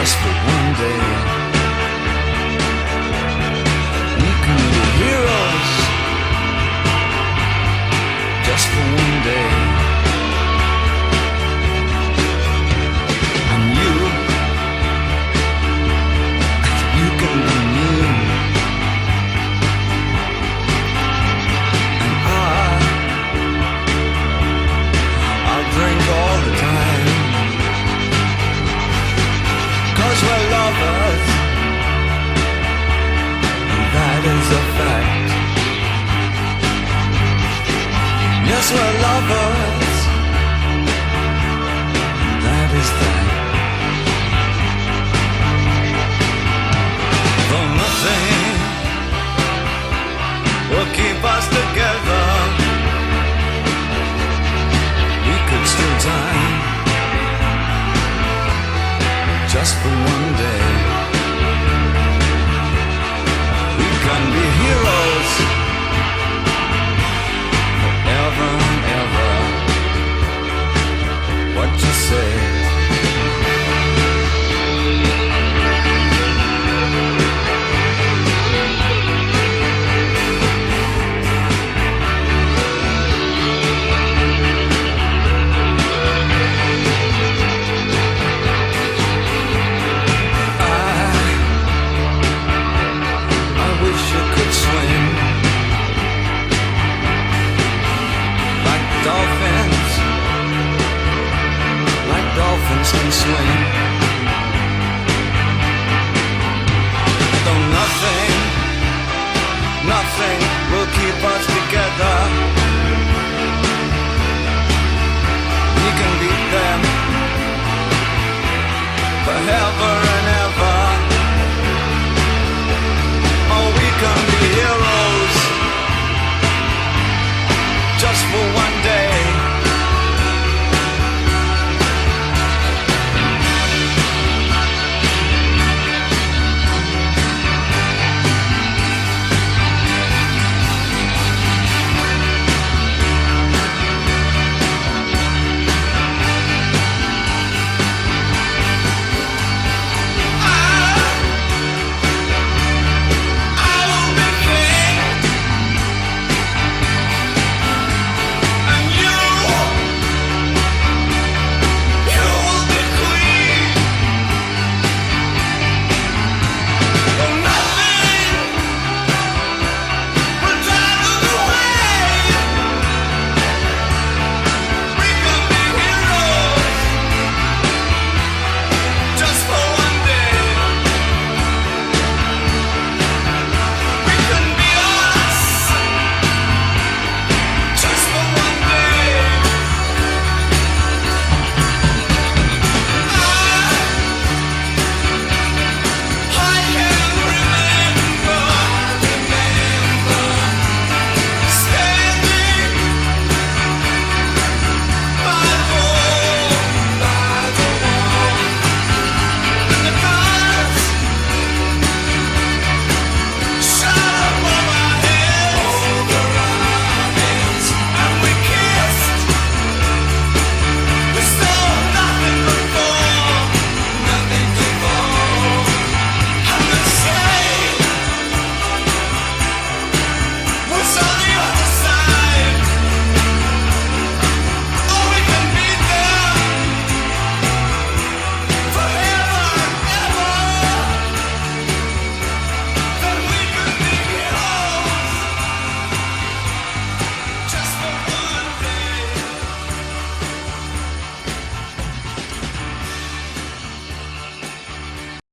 just for one day. We can be heroes just for one day. And you can be me. And I'll drink all the time. 'Cause we're lovers, and that is a fact. Yes, we're lovers, and that is that. Though nothing will keep us together, we could still die just for one day. We can be heroes forever and ever. What you say? Dolphins can swim. Though nothing will keep us together, we can beat them forever.